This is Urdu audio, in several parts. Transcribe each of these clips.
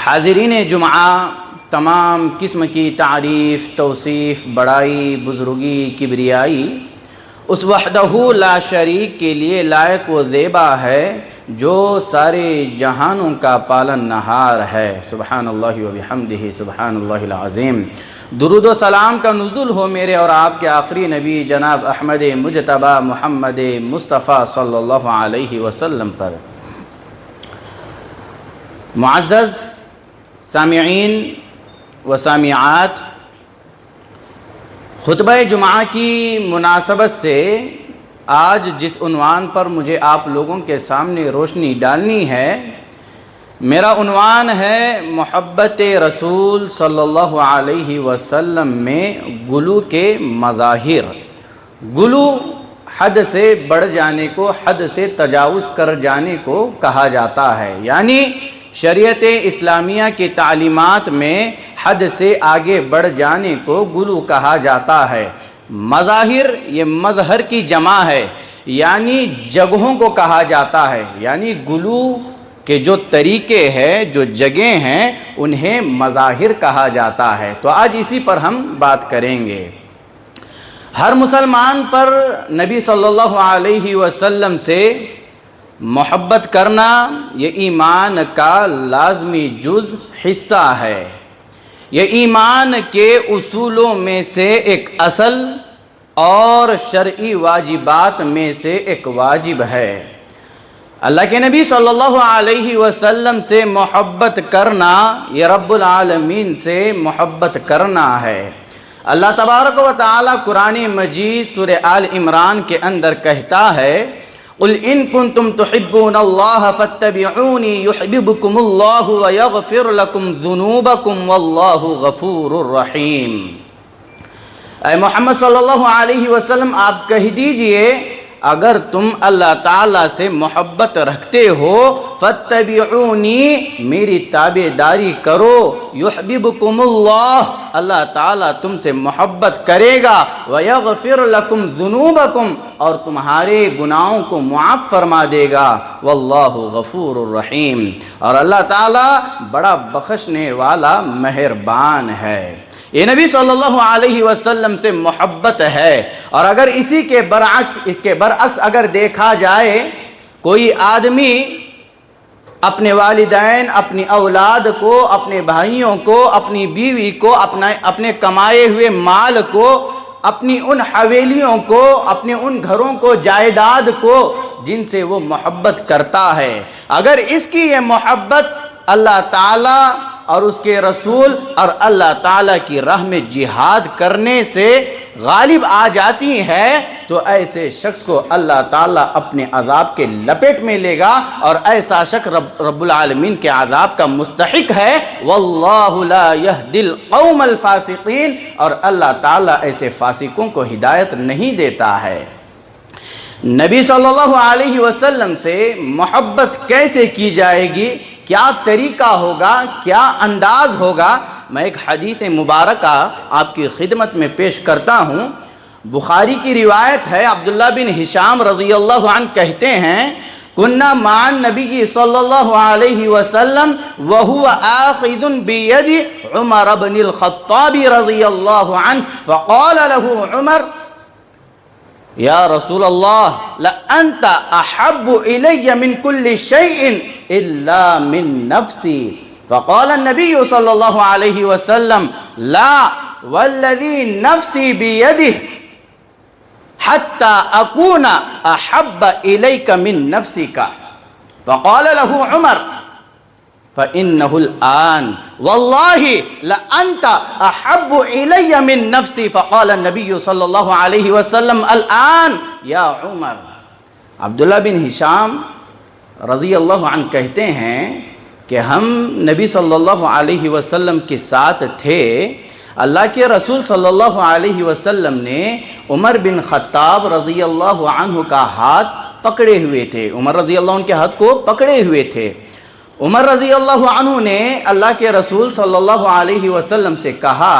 حاضرین جمعہ، تمام قسم کی تعریف، توصیف، بڑائی، بزرگی، کبریائی اس وحدہ لا شریک کے لیے لائق و زیبا ہے جو سارے جہانوں کا پالن نہار ہے۔ سبحان اللہ و بحمدہ، سبحان اللہ العظیم۔ درود و سلام کا نزول ہو میرے اور آپ کے آخری نبی جناب احمد مجتبی محمد مصطفیٰ صلی اللہ علیہ وسلم پر۔ معزز سامعین و سامعات، خطبہ جمعہ کی مناسبت سے آج جس عنوان پر مجھے آپ لوگوں کے سامنے روشنی ڈالنی ہے، میرا عنوان ہے محبت رسول صلی اللہ علیہ وسلم میں غلو کے مظاہر۔ غلو حد سے بڑھ جانے کو، حد سے تجاوز کر جانے کو کہا جاتا ہے، یعنی شریعت اسلامیہ کی تعلیمات میں حد سے آگے بڑھ جانے کو غلو کہا جاتا ہے۔ مظاہر یہ مظہر کی جمع ہے، یعنی جگہوں کو کہا جاتا ہے، یعنی غلو کے جو طریقے ہیں، جو جگہیں ہیں، انہیں مظاہر کہا جاتا ہے۔ تو آج اسی پر ہم بات کریں گے۔ ہر مسلمان پر نبی صلی اللہ علیہ وسلم سے محبت کرنا یہ ایمان کا لازمی جز حصہ ہے، یہ ایمان کے اصولوں میں سے ایک اصل اور شرعی واجبات میں سے ایک واجب ہے۔ اللہ کے نبی صلی اللہ علیہ وسلم سے محبت کرنا یہ رب العالمین سے محبت کرنا ہے۔ اللہ تبارک و تعالی قرآن مجید سورہ آل عمران کے اندر کہتا ہے، قُلْ إِن كُنتُمْ تُحِبُّونَ اللَّهَ فَاتَّبِعُونِي يُحْبِبْكُمُ اللَّهُ وَيَغْفِرْ لَكُمْ ذُنُوبَكُمْ وَاللَّهُ غَفُورٌ رَحِيمٌ۔ اے محمد صلی اللہ علیہ وسلم، آپ کہہ دیجئے اگر تم اللہ تعالیٰ سے محبت رکھتے ہو، فَاتَّبِعُونِي میری تابعداری کرو، یحببکم اللہ اللہ تعالیٰ تم سے محبت کرے گا، وَيَغْفِرْ لَكُمْ ذُنُوبَكُمْ اور تمہارے گناہوں کو معاف فرما دے گا، وَاللَّهُ غَفُورٌ رَحِيمٌ اور اللہ تعالیٰ بڑا بخشنے والا مہربان ہے۔ یہ نبی صلی اللہ علیہ وسلم سے محبت ہے۔ اور اگر اس کے برعکس اگر دیکھا جائے، کوئی آدمی اپنے والدین، اپنی اولاد کو، اپنے بھائیوں کو، اپنی بیوی کو، اپنے کمائے ہوئے مال کو، اپنی ان حویلیوں کو، اپنے ان گھروں کو، جائیداد کو جن سے وہ محبت کرتا ہے، اگر اس کی یہ محبت اللہ تعالیٰ اور اس کے رسول اور اللہ تعالیٰ کی راہ میں جہاد کرنے سے غالب آ جاتی ہے، تو ایسے شخص کو اللہ تعالیٰ اپنے عذاب کے لپیٹ میں لے گا، اور ایسا شخص رب العالمین کے عذاب کا مستحق ہے۔ واللہ لا یہدی القوم الفاسقین اور اللہ تعالیٰ ایسے فاسقوں کو ہدایت نہیں دیتا ہے۔ نبی صلی اللہ علیہ وسلم سے محبت کیسے کی جائے گی؟ کیا طریقہ ہوگا؟ کیا انداز ہوگا؟ میں ایک حدیث مبارکہ آپ کی خدمت میں پیش کرتا ہوں۔ بخاری کی روایت ہے، عبداللہ بن ہشام رضی اللہ عنہ کہتے ہیں، کننا مع النبی صلی اللہ علیہ وسلم وہو آخذ بید عمر بن الخطاب رضی اللہ عنہ فقال له عمر یا رسول اللہ لأنت احب الی من کل شیء الا من نفسی، فقال النبی صلی اللہ علیہ وسلم لا والذی نفسی بیدہ حتی اکون احب الیک من نفسک، فقال له عمر فإنه الآن والله لأنت أحب إلي من نفسي، فقال النبي صلى الله عليه وسلم الآن يا عمر۔ عبداللہ بن ہشام رضی اللہ عنہ کہتے ہیں کہ ہم نبی صلی اللہ علیہ وسلم کے ساتھ تھے، اللہ کے رسول صلی اللہ علیہ وسلم نے عمر بن خطاب رضی اللہ عنہ کا ہاتھ پکڑے ہوئے تھے، عمر رضی اللہ عنہ کے ہاتھ کو پکڑے ہوئے تھے۔ عمر رضی اللہ عنہ نے اللہ کے رسول صلی اللہ علیہ وسلم سے کہا،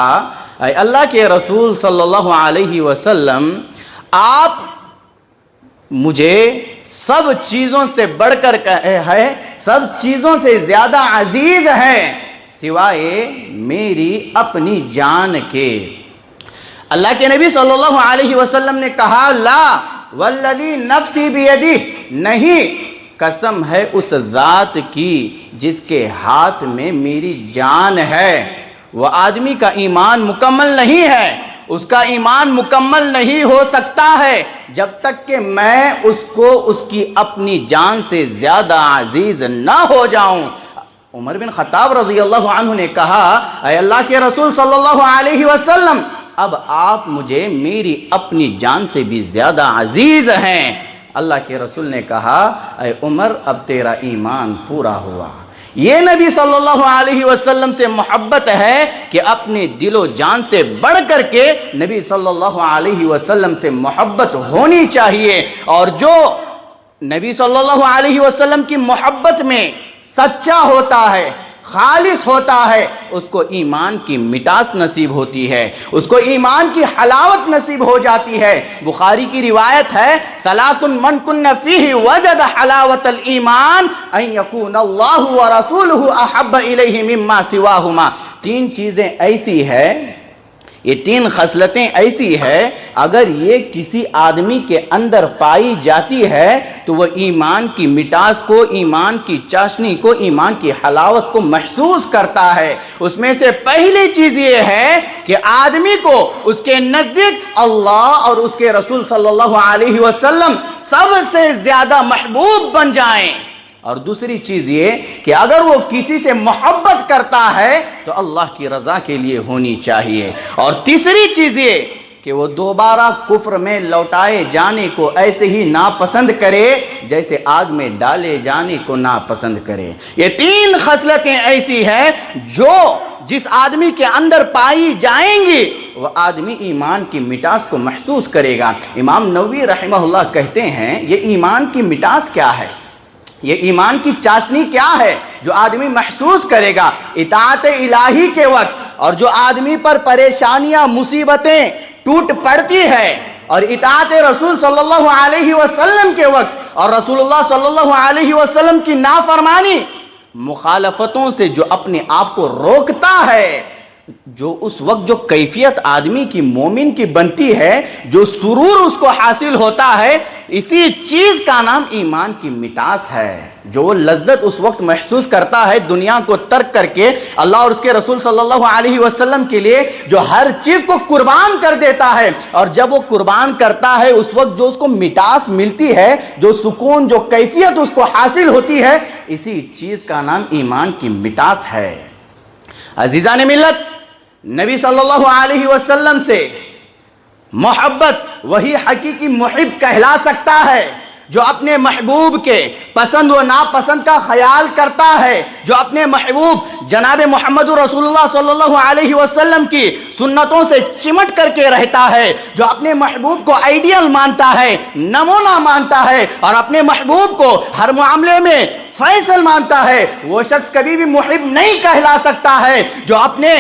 اے اللہ کے رسول صلی اللہ علیہ وسلم، آپ مجھے سب چیزوں سے بڑھ کر ہے، سب چیزوں سے زیادہ عزیز ہے، سوائے میری اپنی جان کے۔ اللہ کے نبی صلی اللہ علیہ وسلم نے کہا لا والذی نفسی بیدہ، نہیں، قسم ہے اس ذات کی جس کے ہاتھ میں میری جان ہے۔ وہ آدمی کا ایمان مکمل نہیں ہے، اس کا ایمان مکمل نہیں ہو سکتا ہے جب تک کہ میں اس کو اس کی اپنی جان سے زیادہ عزیز نہ ہو جاؤں۔ عمر بن خطاب رضی اللہ عنہ نے کہا اے اللہ کے رسول صلی اللہ علیہ وسلم، اب آپ مجھے میری اپنی جان سے بھی زیادہ عزیز ہیں۔ اللہ کے رسول نے کہا اے عمر، اب تیرا ایمان پورا ہوا۔ یہ نبی صلی اللہ علیہ وسلم سے محبت ہے کہ اپنے دل و جان سے بڑھ کر کے نبی صلی اللہ علیہ وسلم سے محبت ہونی چاہیے۔ اور جو نبی صلی اللہ علیہ وسلم کی محبت میں سچا ہوتا ہے، خالص ہوتا ہے، اس کو ایمان کی مٹاس نصیب ہوتی ہے، اس کو ایمان کی حلاوت نصیب ہو جاتی ہے۔ بخاری کی روایت ہے ثلاث من کن فیہ وجد حلاوت الایمان ان یکون اللہ ورسولہ احب الیہ مما سواہما۔ تین چیزیں ایسی ہیں، یہ تین خصلتیں ایسی ہے، اگر یہ کسی آدمی کے اندر پائی جاتی ہے تو وہ ایمان کی مٹاس کو، ایمان کی چاشنی کو، ایمان کی حلاوت کو محسوس کرتا ہے۔ اس میں سے پہلی چیز یہ ہے کہ آدمی کو اس کے نزدیک اللہ اور اس کے رسول صلی اللہ علیہ وسلم سب سے زیادہ محبوب بن جائیں۔ اور دوسری چیز یہ کہ اگر وہ کسی سے محبت کرتا ہے تو اللہ کی رضا کے لیے ہونی چاہیے۔ اور تیسری چیز یہ کہ وہ دوبارہ کفر میں لوٹائے جانے کو ایسے ہی ناپسند کرے جیسے آگ میں ڈالے جانے کو ناپسند کرے۔ یہ تین خصلتیں ایسی ہیں جو جس آدمی کے اندر پائی جائیں گی وہ آدمی ایمان کی مٹاس کو محسوس کرے گا۔ امام نووی رحمہ اللہ کہتے ہیں یہ ایمان کی مٹاس کیا ہے، یہ ایمان کی چاشنی کیا ہے جو آدمی محسوس کرے گا اطاعت الہی کے وقت، اور جو آدمی پر پریشانیاں مصیبتیں ٹوٹ پڑتی ہے، اور اطاعت رسول صلی اللہ علیہ وسلم کے وقت، اور رسول اللہ صلی اللہ علیہ وسلم کی نافرمانی مخالفتوں سے جو اپنے آپ کو روکتا ہے، جو اس وقت جو کیفیت آدمی کی مومن کی بنتی ہے، جو سرور اس کو حاصل ہوتا ہے، اسی چیز کا نام ایمان کی مٹاس ہے۔ جو لذت اس وقت محسوس کرتا ہے دنیا کو ترک کر کے اللہ اور اس کے رسول صلی اللہ علیہ وسلم کے لیے جو ہر چیز کو قربان کر دیتا ہے، اور جب وہ قربان کرتا ہے اس وقت جو اس کو مٹاس ملتی ہے، جو سکون، جو کیفیت اس کو حاصل ہوتی ہے، اسی چیز کا نام ایمان کی مٹاس ہے۔ عزیزان ملت، نبی صلی اللہ علیہ وسلم سے محبت وہی حقیقی محب کہلا سکتا ہے جو اپنے محبوب کے پسند و ناپسند کا خیال کرتا ہے، جو اپنے محبوب جناب محمد رسول اللہ صلی اللہ علیہ وسلم کی سنتوں سے چمٹ کر کے رہتا ہے، جو اپنے محبوب کو آئیڈیل مانتا ہے، نمونہ مانتا ہے، اور اپنے محبوب کو ہر معاملے میں فیصل مانتا ہے۔ وہ شخص کبھی بھی محب نہیں کہلا سکتا ہے جو اپنے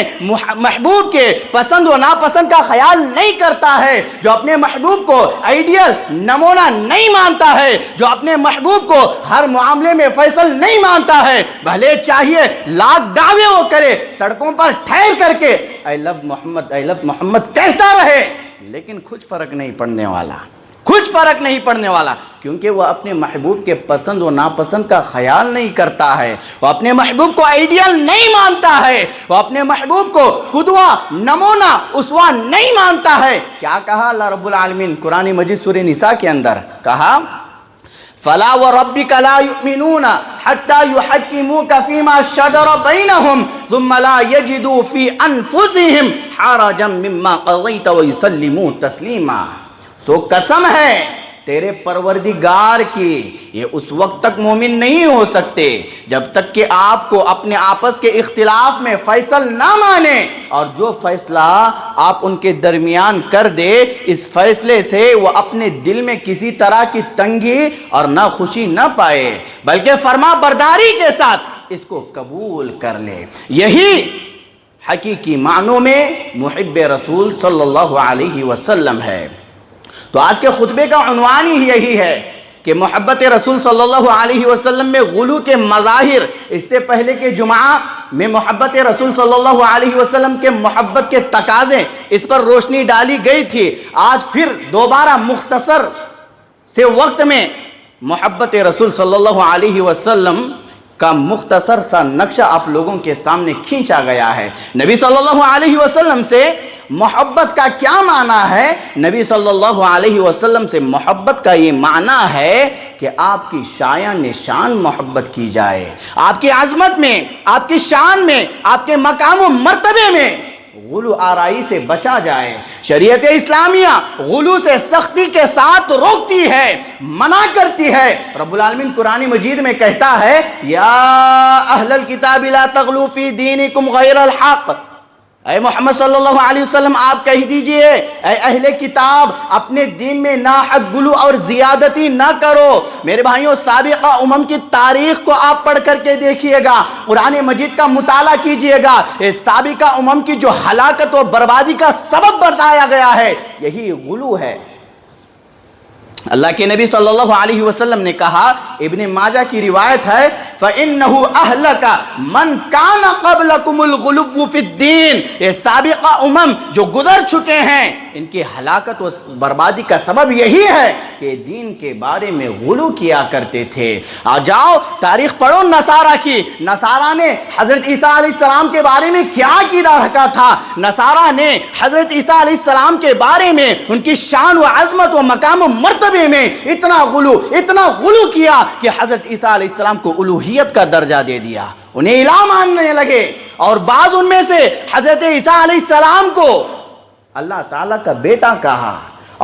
محبوب کے پسند و ناپسند کا خیال نہیں کرتا ہے، جو اپنے محبوب کو آئیڈیل نمونہ نہیں مانتا ہے، جو اپنے محبوب کو ہر معاملے میں فیصل نہیں مانتا ہے، بھلے چاہیے لاکھ دعوے وہ کرے، سڑکوں پر ٹھہر کر کے I love محمد کہتا رہے، لیکن کچھ فرق نہیں پڑنے والا، کچھ فرق نہیں پڑنے والا، کیونکہ وہ اپنے محبوب کے پسند و ناپسند کا خیال نہیں کرتا ہے، وہ اپنے محبوب کو آئیڈیل نہیں مانتا ہے، وہ اپنے محبوب کو قدوہ، نمونہ، اسوہ نہیں مانتا ہے۔ کیا کہا اللہ رب العالمین قرآن مجید سورہ نساء کے اندر؟ کہا فَلَا وَرَبِّكَ لَا يُؤْمِنُونَ حَتَّى يُحَكِّمُوكَ فِي مَا شَجَرَ بَيْنَهُمْ ثُمَّ لَا يَجِدُوا فِي أَنفُسِهِمْ حَرَجًا مِّمَّا قَضَيْتَ وَيُسَلِّمُوا تَسْلِيمًا۔ سو قسم ہے تیرے پروردگار کی، یہ اس وقت تک مومن نہیں ہو سکتے جب تک کہ آپ کو اپنے آپس کے اختلاف میں فیصل نہ مانے، اور جو فیصلہ آپ ان کے درمیان کر دے اس فیصلے سے وہ اپنے دل میں کسی طرح کی تنگی اور نہ خوشی نہ پائے، بلکہ فرما برداری کے ساتھ اس کو قبول کر لے۔ یہی حقیقی معنوں میں محب رسول صلی اللہ علیہ وسلم ہے۔ تو آج کے خطبے کا عنوان ہی یہی ہے کہ محبت رسول صلی اللہ علیہ وسلم میں غلو کے مظاہر۔ اس سے پہلے کہ جمعہ میں محبت رسول صلی اللہ علیہ وسلم کے محبت کے تقاضے اس پر روشنی ڈالی گئی تھی. آج پھر دوبارہ مختصر سے وقت میں محبت رسول صلی اللہ علیہ وسلم کا مختصر سا نقشہ آپ لوگوں کے سامنے کھینچا گیا ہے. نبی صلی اللہ علیہ وسلم سے محبت کا کیا معنی ہے؟ نبی صلی اللہ علیہ وسلم سے محبت کا یہ معنی ہے کہ آپ کی شایان شان محبت کی جائے، آپ کی عظمت میں، آپ کی شان میں، آپ کے مقام و مرتبے میں غلو آرائی سے بچا جائے. شریعت اسلامیہ غلو سے سختی کے ساتھ روکتی ہے، منع کرتی ہے. رب العالمین قرآن مجید میں کہتا ہے یا اہل الکتاب لا تغلو فی دینکم غیر الحق. اے محمد صلی اللہ علیہ وسلم آپ کہہ دیجئے اے اہل کتاب اپنے دین میں ناحق غلو اور زیادتی نہ کرو. میرے بھائیوں سابقہ امم کی تاریخ کو آپ پڑھ کر کے دیکھیے گا، قرآن مجید کا مطالعہ کیجئے گا. سابقہ امم کی جو ہلاکت و بربادی کا سبب بتایا گیا ہے یہی غلو ہے. اللہ کے نبی صلی اللہ علیہ وسلم نے کہا، ابن ماجہ کی روایت ہے فَإِنَّهُ أَهْلَكَ مَنْ كَانَ قَبْلَكُمُ الْغُلُوُّ فِي الدِّينِ. یہ سابقہ امم جو گزر چکے ہیں ان کی ہلاکت و بربادی کا سبب یہی ہے کہ دین کے بارے میں غلو کیا کرتے تھے. آ جاؤ تاریخ پڑھو نصارہ کی. نصارہ نے حضرت عیسیٰ علیہ السلام کے بارے میں کیا عقیدہ رکھا تھا؟ نصارہ نے حضرت عیسیٰ علیہ السلام کے بارے میں ان کی شان و عظمت و مقام و مرتبے میں اتنا غلو کیا کہ حضرت عیسیٰ علیہ السلام کو الوہیت کا درجہ دے دیا، انہیں الہ ماننے لگے. اور بعض ان میں سے حضرت عیسیٰ علیہ السلام کو اللہ تعالیٰ کا بیٹا کہا،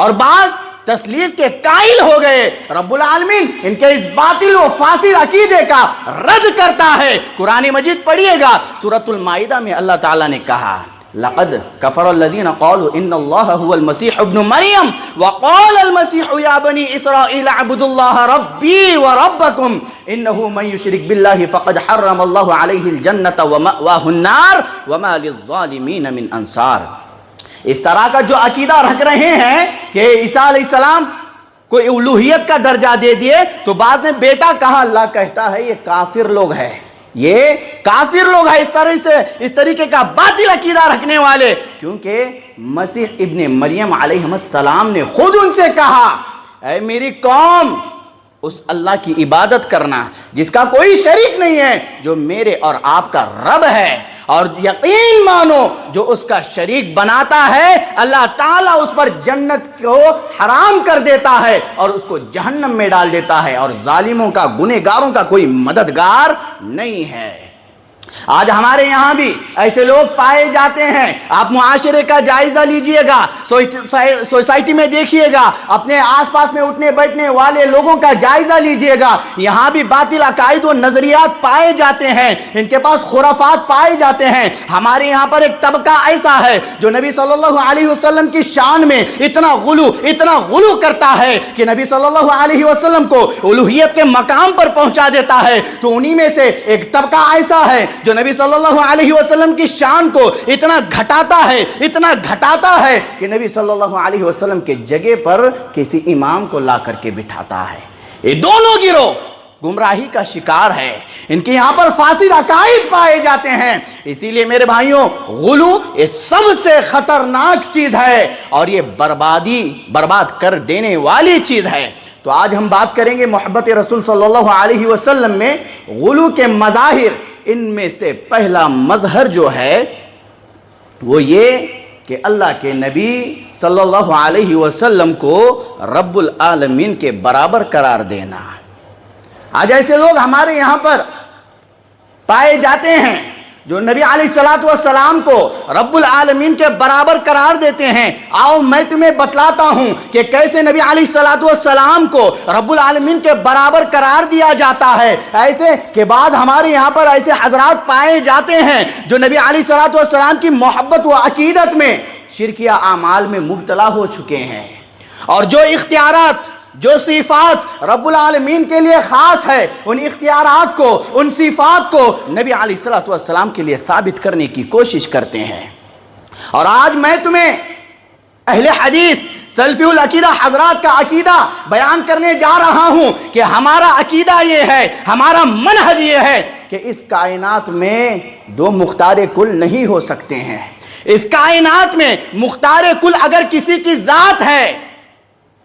اور بعض تثلیث کے قائل ہو گئے. رب العالمین ان کے اس باطل و فاسد عقیدے کا رد کرتا ہے. قرآن مجید پڑھیے گا، سورۃ المائدہ میں اللہ تعالیٰ نے کہا لقد كفر الذين قالوا ان الله هو المسيح ابن مريم وقال المسيح يا بني اسرائيل اعبدوا الله ربي وربكم انه من يشرك بالله فقد حرم الله عليه الجنة ومأواه النار وما للظالمين من انصار. اس طرح کا جو عقیدہ رکھ رہے ہیں کہ عیسیٰ علیہ السلام کو الوہیت کا درجہ دے دیے تو بعد میں بیٹا کہا، اللہ کہتا ہے یہ کافر لوگ ہیں، یہ کافر لوگ ہیں اس طریقے کا باطل عقیدہ رکھنے والے. کیونکہ مسیح ابن مریم علیہ السلام نے خود ان سے کہا اے میری قوم اس اللہ کی عبادت کرنا جس کا کوئی شریک نہیں ہے، جو میرے اور آپ کا رب ہے، اور یقین مانو جو اس کا شریک بناتا ہے اللہ تعالیٰ اس پر جنت کو حرام کر دیتا ہے اور اس کو جہنم میں ڈال دیتا ہے، اور ظالموں کا گنہگاروں کا کوئی مددگار نہیں ہے. آج ہمارے یہاں بھی ایسے لوگ پائے جاتے ہیں. آپ معاشرے کا جائزہ لیجئے گا، سوسائٹی میں دیکھیے گا، اپنے آس پاس میں اٹھنے بیٹھنے والے لوگوں کا جائزہ لیجئے گا. یہاں بھی باطل عقائد و نظریات پائے جاتے ہیں، ان کے پاس خرافات پائے جاتے ہیں. ہمارے یہاں پر ایک طبقہ ایسا ہے جو نبی صلی اللہ علیہ وسلم کی شان میں اتنا غلو کرتا ہے کہ نبی صلی اللہ علیہ وسلم کو الوہیت کے مقام پر پہنچا دیتا ہے. تو انہی میں سے ایک طبقہ ایسا ہے جو نبی صلی اللہ علیہ وسلم کی شان کو اتنا گھٹاتا ہے کہ نبی صلی اللہ علیہ وسلم کے جگہ پر کسی امام کو لا کر کے بٹھاتا ہے. یہ دونوں گروہ گمراہی کا شکار ہے، ان کے یہاں پر فاسد عقائد پائے جاتے ہیں. اسی لیے میرے بھائیوں غلو یہ سب سے خطرناک چیز ہے اور یہ برباد کر دینے والی چیز ہے. تو آج ہم بات کریں گے محبت رسول صلی اللہ علیہ وسلم میں غلو کے مظاہر. ان میں سے پہلا مظہر جو ہے وہ یہ کہ اللہ کے نبی صلی اللہ علیہ وسلم کو رب العالمین کے برابر قرار دینا. آج ایسے لوگ ہمارے یہاں پر پائے جاتے ہیں جو نبی علیہ السلام کو رب العالمین کے برابر قرار دیتے ہیں. آؤ میں تمہیں بتلاتا ہوں کہ کیسے نبی علیہ السلام کو رب العالمین کے برابر قرار دیا جاتا ہے. ایسے کہ بعد ہمارے یہاں پر ایسے حضرات پائے جاتے ہیں جو نبی علیہ السلام کی محبت و عقیدت میں شرکیہ اعمال میں مبتلا ہو چکے ہیں، اور جو اختیارات جو صفات رب العالمین کے لیے خاص ہے ان اختیارات کو ان صفات کو نبی علیہ السلام کے لیے ثابت کرنے کی کوشش کرتے ہیں. اور آج میں تمہیں اہل حدیث سلفی العقیدہ حضرات کا عقیدہ بیان کرنے جا رہا ہوں کہ ہمارا عقیدہ یہ ہے، ہمارا منہج یہ ہے کہ اس کائنات میں دو مختار کل نہیں ہو سکتے ہیں۔ اس کائنات میں مختار کل اگر کسی کی ذات ہے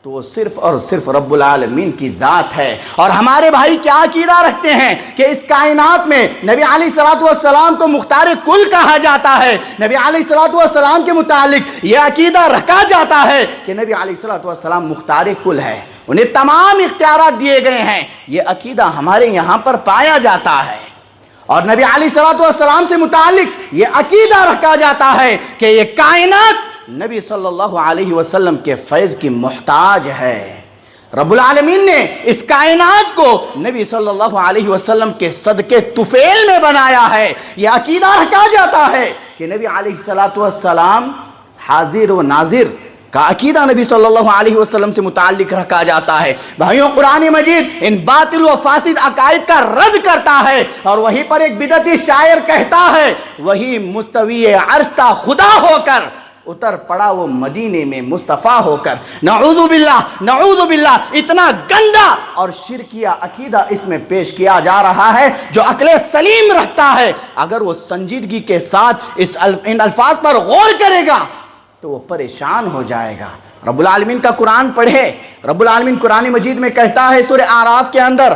تو وہ صرف اور صرف رب العالمین کی ذات ہے۔ اور ہمارے بھائی کیا عقیدہ رکھتے ہیں کہ اس کائنات میں نبی علیہ السلام کو مختار کل کہا جاتا ہے۔ نبی علیہ السلام کے متعلق یہ عقیدہ رکھا جاتا ہے کہ نبی علیہ السلام مختار کل ہے، انہیں تمام اختیارات دیے گئے ہیں۔ یہ عقیدہ ہمارے یہاں پر پایا جاتا ہے۔ اور نبی علیہ السلام سے متعلق یہ عقیدہ رکھا جاتا ہے کہ یہ کائنات نبی صلی اللہ علیہ وسلم کے فیض کی محتاج ہے۔ رب العالمین نے اس کائنات کو نبی صلی اللہ علیہ وسلم کے صدقے طفیل میں بنایا ہے۔ یہ عقیدہ رکھا جاتا ہے کہ نبی علیہ السلام حاضر و ناظر کا عقیدہ نبی صلی اللہ علیہ وسلم سے متعلق رکھا جاتا ہے۔ بھائیوں، قرآن مجید ان باطل و فاسد عقائد کا رد کرتا ہے، اور وہیں پر ایک بدعتی شاعر کہتا ہے، وہی مستوی عرش تا خدا ہو کر اتر پڑا وہ مدینے میں مصطفیٰ ہو کر۔ نعوذ باللہ، اتنا گندا اور شرکیہ عقیدہ اس میں پیش کیا جا رہا ہے۔ جو عقل سلیم رکھتا ہے اگر وہ سنجیدگی کے ساتھ ان الفاظ پر غور کرے گا تو وہ پریشان ہو جائے گا۔ رب العالمین کا قرآن پڑھے۔ رب العالمین قرآن مجید میں کہتا ہے سورہ اعراف کے اندر،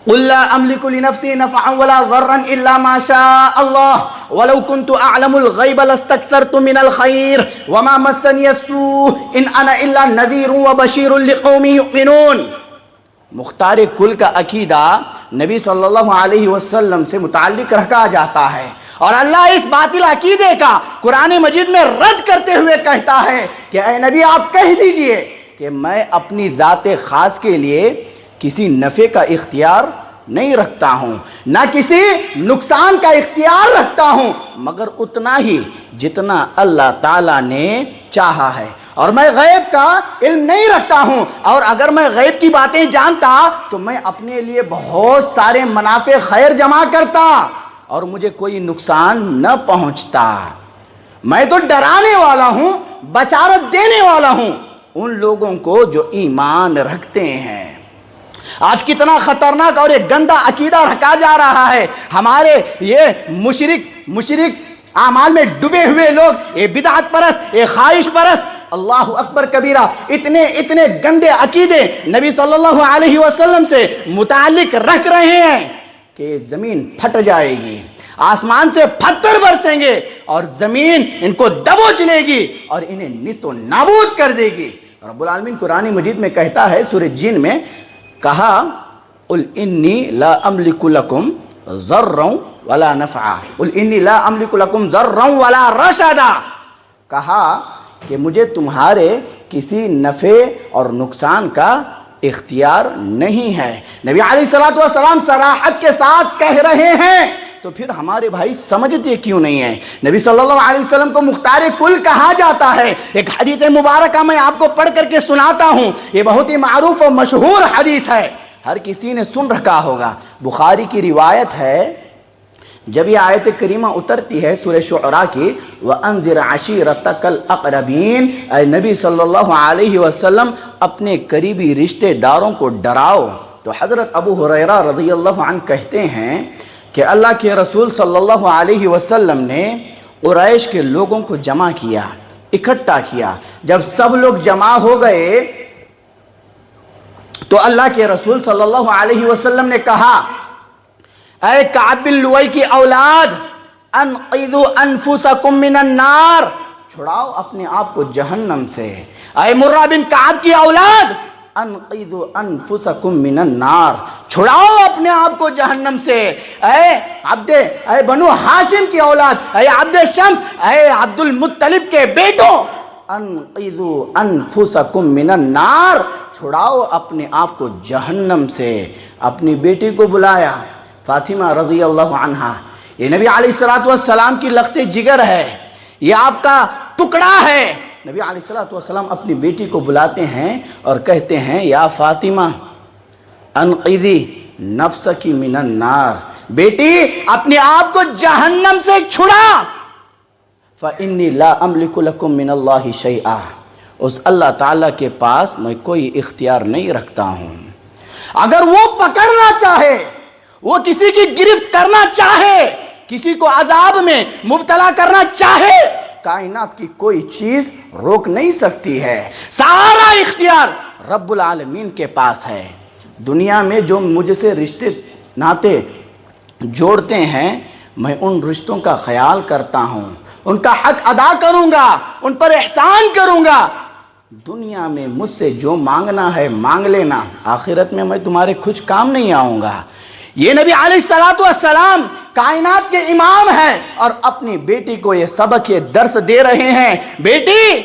قُلْ لَا أَمْلِكُ لِنَفْسِي نَفْعًا وَلَا ضَرًّا إِلَّا مَا شَاءَ اللَّهُ وَلَوْ كُنْتُ أَعْلَمُ الْغَيْبَ لَاسْتَكْثَرْتُ مِنَ الْخَيْرِ وَمَا مَسَّنِيَ السُّوءُ إِنْ أَنَا إِلَّا نَذِيرٌ وَبَشِيرٌ لِقَوْمٍ يُؤْمِنُونَ۔ مختار کل کا عقیدہ نبی صلی اللہ علیہ وسلم سے متعلق رکھا جاتا ہے، اور اللہ اس باطل عقیدے کا قرآن مجید میں رد کرتے ہوئے کہتا ہے کہ اے نبی آپ کہہ دیجئے کہ میں اپنی ذات خاص کے لیے کسی نفع کا اختیار نہیں رکھتا ہوں، نہ کسی نقصان کا اختیار رکھتا ہوں، مگر اتنا ہی جتنا اللہ تعالیٰ نے چاہا ہے۔ اور میں غیب کا علم نہیں رکھتا ہوں، اور اگر میں غیب کی باتیں جانتا تو میں اپنے لیے بہت سارے منافع خیر جمع کرتا اور مجھے کوئی نقصان نہ پہنچتا۔ میں تو ڈرانے والا ہوں، بشارت دینے والا ہوں ان لوگوں کو جو ایمان رکھتے ہیں۔ آج کتنا خطرناک اور ایک گندا عقیدہ رکھا جا رہا ہے۔ ہمارے یہ مشرک اعمال میں ڈوبے ہوئے لوگ، یہ بدعت پرست، یہ خواہش پرست، اللہ اکبر کبیرہ، اتنے گندے عقیدے نبی صلی اللہ علیہ وسلم سے متعلق رکھ رہے ہیں کہ زمین پھٹ جائے گی، آسمان سے پتھر برسیں گے اور زمین ان کو دبوچ لے گی اور انہیں نیست و نابود کر دے گی۔ رب العالمین قرآن مجید میں کہتا ہے سورہ جن میں، کہا قل انی لا املک لکم ضرا ولا نفعا، قل انی لا املک لکم ضرا ولا رشدا، کہا کہ مجھے تمہارے کسی نفع اور نقصان کا اختیار نہیں ہے۔ نبی علیہ السلام صراحت کے ساتھ کہہ رہے ہیں، تو پھر ہمارے بھائی سمجھتے کیوں نہیں ہیں؟ نبی صلی اللہ علیہ وسلم کو مختار کل کہا جاتا ہے۔ ایک حدیث مبارکہ میں آپ کو پڑھ کر کے سناتا ہوں، یہ بہت ہی معروف و مشہور حدیث ہے، ہر کسی نے سن رکھا ہوگا۔ بخاری کی روایت ہے، جب یہ آیت کریمہ اترتی ہے سورہ شعراء کی، وَأَنذِرْ عَشِيرَتَكَ الْأَقْرَبِينَ، اے نبی صلی اللہ علیہ وسلم اپنے قریبی رشتہ داروں کو ڈراؤ، تو حضرت ابو ہریرہ رضی اللہ عنہ کہتے ہیں کہ اللہ کے رسول صلی اللہ علیہ وسلم نے قریش کے لوگوں کو جمع کیا، اکٹھا کیا۔ جب سب لوگ جمع ہو گئے تو اللہ کے رسول صلی اللہ علیہ وسلم نے کہا، اے کعب بن لؤی کی اولاد، انقذوا انفسکم من النار، چھڑاؤ اپنے آپ کو جہنم سے۔ اے مرہ بن کعب کی اولاد، انقذوا انفسکم من النار، چھڑاؤ اپنے آپ کو جہنم سے۔ اے بنو ہاشم کی اولاد، اے عبد شمس، اے عبد المطلب کے بیٹوں، انقذوا انفسکم من النار، چھڑاؤ اپنے آپ کو جہنم سے۔ اپنی بیٹی کو بلایا، فاطمہ رضی اللہ عنہا، یہ نبی علیہ السلام کی لخت جگر ہے، یہ آپ کا ٹکڑا ہے۔ نبی علیہ السلام اپنی بیٹی کو بلاتے ہیں اور کہتے ہیں، یا فاطمہ انقذی نفسکی من النار، بیٹی اپنے آپ کو جہنم سے چھڑا۔ فإنی لا املک لکم من اللہ شیئا، اس اللہ تعالیٰ کے پاس میں کوئی اختیار نہیں رکھتا ہوں، اگر وہ پکڑنا چاہے، وہ کسی کی گرفت کرنا چاہے، کسی کو عذاب میں مبتلا کرنا چاہے، کائنات کی کوئی چیز روک نہیں سکتی ہے۔ سارا اختیار رب العالمین کے پاس ہے۔ دنیا میں جو مجھ سے رشتے ناتے جوڑتے ہیں، میں ان رشتوں کا خیال کرتا ہوں، ان کا حق ادا کروں گا، ان پر احسان کروں گا۔ دنیا میں مجھ سے جو مانگنا ہے مانگ لینا، آخرت میں میں تمہارے کچھ کام نہیں آؤں گا۔ یہ نبی علیہ السلام کائنات کے امام ہیں اور اپنی بیٹی کو یہ سبق، یہ درس دے رہے ہیں، بیٹی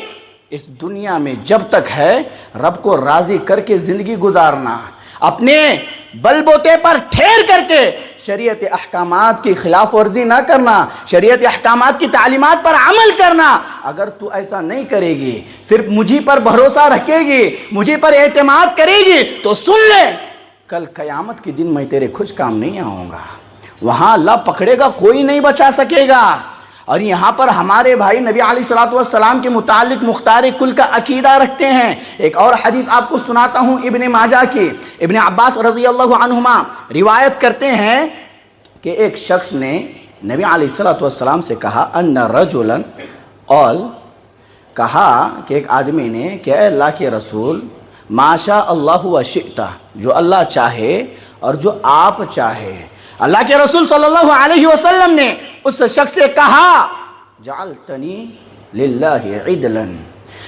اس دنیا میں جب تک ہے رب کو راضی کر کے زندگی گزارنا، اپنے بل بوتے پر ٹھہر کر کے شریعت احکامات کی خلاف ورزی نہ کرنا، شریعت احکامات کی تعلیمات پر عمل کرنا۔ اگر تو ایسا نہیں کرے گی، صرف مجھے پر بھروسہ رکھے گی، مجھے پر اعتماد کرے گی، تو سن لے کل قیامت کے دن میں تیرے کچھ کام نہیں آؤں گا۔ وہاں اللہ پکڑے گا، کوئی نہیں بچا سکے گا۔ اور یہاں پر ہمارے بھائی نبی علیہ السلام کے متعلق مختار کل کا عقیدہ رکھتے ہیں۔ ایک اور حدیث آپ کو سناتا ہوں ابن ماجہ کی، ابن عباس رضی اللہ عنہما روایت کرتے ہیں کہ ایک شخص نے نبی علیہ السلام سے کہا ان رجلا قال، کہا کہ ایک آدمی نے کہ اے اللہ کے رسول ما شاء اللہ و شئت، جو اللہ چاہے اور جو آپ چاہے۔ اللہ کے رسول صلی اللہ علیہ وسلم نے اس شخص سے کہا جعلتنی للہ عدلا،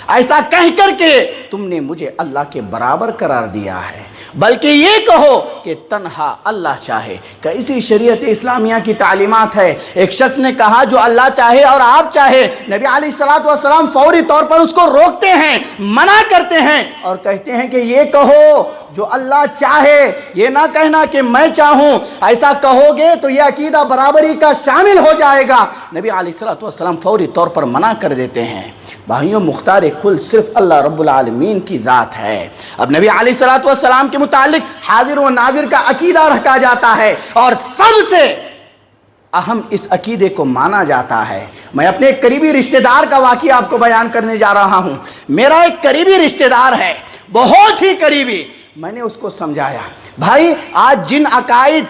ایسا کہہ کر کے تم نے مجھے اللہ کے برابر قرار دیا ہے، بلکہ یہ کہو کہ تنہا اللہ چاہے۔ کہ اسی شریعت اسلامیہ کی تعلیمات ہے۔ ایک شخص نے کہا جو اللہ چاہے اور آپ چاہے، نبی علیہ السلام فوری طور پر اس کو روکتے ہیں، منع کرتے ہیں اور کہتے ہیں کہ یہ کہو جو اللہ چاہے، یہ نہ کہنا کہ میں چاہوں۔ ایسا کہو گے تو یہ عقیدہ برابری کا شامل ہو جائے گا۔ نبی علیہ السلام فوری طور پر منع کر دیتے ہیں۔ بھائیوں، مختار کل صرف اللہ رب العالمین کی ذات ہے۔ اب نبی علیہ السلام کے متعلق حاضر و ناظر کا عقیدہ رکھا جاتا ہے اور سب سے اہم اس عقیدے کو مانا جاتا ہے۔ میں اپنے ایک قریبی رشتہ دار کا واقعہ آپ کو بیان کرنے جا رہا ہوں۔ میرا ایک قریبی رشتہ دار ہے، بہت ہی قریبی۔ میں نے اس کو سمجھایا، بھائی آج جن عقائد